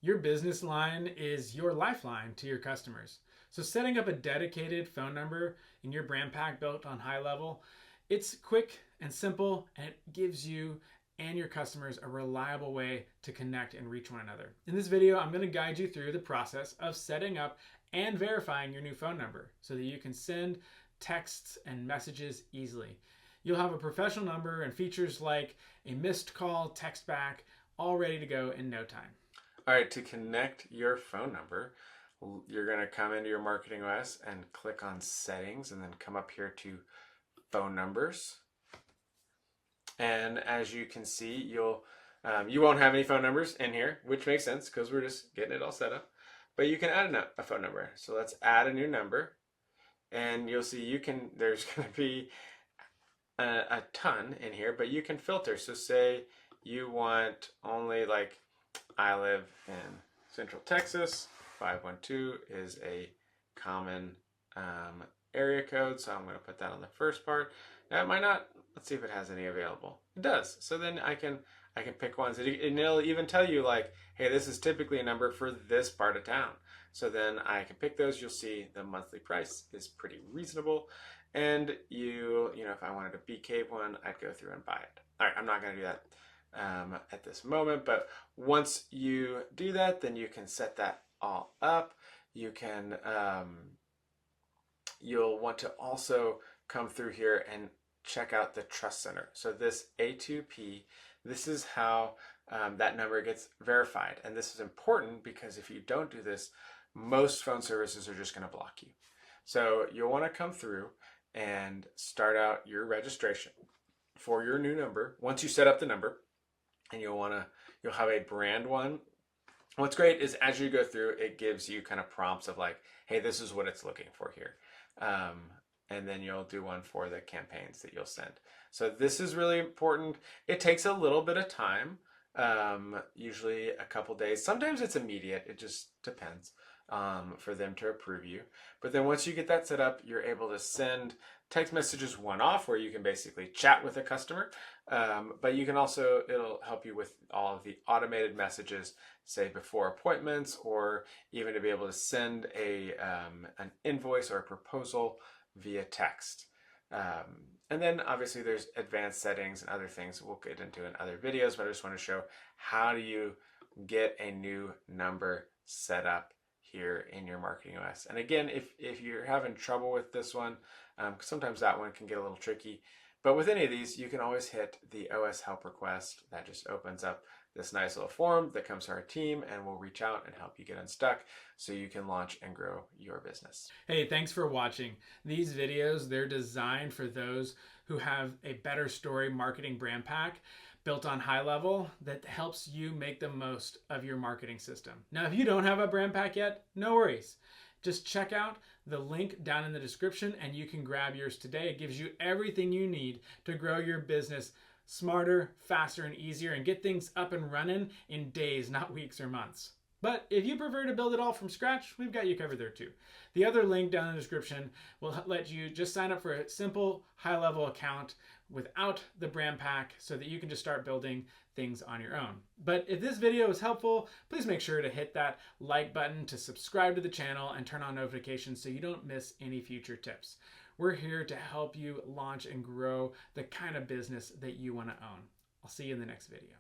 Your business line is your lifeline to your customers. So setting up a dedicated phone number in your brand pack built on high level, it's quick and simple, and it gives you and your customers a reliable way to connect and reach one another. In this video, I'm going to guide you through the process of setting up and verifying your new phone number so that you can send texts and messages easily. You'll have a professional number and features like a missed call, text back, all ready to go in no time. All right, to connect your phone number, you're going to come into your Marketing OS and click on Settings, and then come up here to Phone Numbers. And as you can see, you won't have any phone numbers in here, which makes sense because we're just getting it all set up. But you can add a phone number. So let's add a new number, and you'll see there's going to be a ton in here, but you can filter. So say you want only, like, I live in Central Texas. 512 is a common area code, so I'm going to put that on the first part. Now it might not. Let's see if it has any available. It does. So then I can pick ones, and it'll even tell you, like, hey, this is typically a number for this part of town. So then I can pick those. You'll see the monthly price is pretty reasonable, and if I wanted a Bee Cave one, I'd go through and buy it. All right, I'm not going to do that at this moment, but once you do that, then you can set that all up. You can you'll want to also come through here and check out the Trust Center. So this A2P, this is how that number gets verified, and this is important because if you don't do this, most phone services are just going to block you. So you'll want to come through and start out your registration for your new number. Once you set up the number, and you'll have a brand one. What's great is as you go through, it gives you kind of prompts of like, hey, this is what it's looking for here. And then you'll do one for the campaigns that you'll send. So this is really important. It takes a little bit of time, usually a couple days. Sometimes it's immediate. It just depends for them to approve you. But then once you get that set up, you're able to send text messages one-off where you can basically chat with a customer. But you can also, it'll help you with all of the automated messages, say before appointments, or even to be able to send an invoice or a proposal via text. And then obviously there's advanced settings and other things we'll get into in other videos, but I just want to show how do you get a new number set up here in your Marketing OS. And again, if you're having trouble with this one, sometimes that one can get a little tricky, but with any of these, you can always hit the OS help request. That just opens up this nice little form that comes to our team, and we'll reach out and help you get unstuck so you can launch and grow your business. Hey, thanks for watching. These videos, they're designed for those who have a better story marketing brand pack built on high level that helps you make the most of your marketing system. Now, if you don't have a brand pack yet, no worries. Just check out the link down in the description and you can grab yours today. It gives you everything you need to grow your business smarter, faster, and easier, and get things up and running in days, not weeks or months. But if you prefer to build it all from scratch, we've got you covered there too. The other link down in the description will let you just sign up for a simple high-level account without the brand pack so that you can just start building things on your own. But if this video is helpful, please make sure to hit that like button to subscribe to the channel and turn on notifications so you don't miss any future tips. We're here to help you launch and grow the kind of business that you want to own. I'll see you in the next video.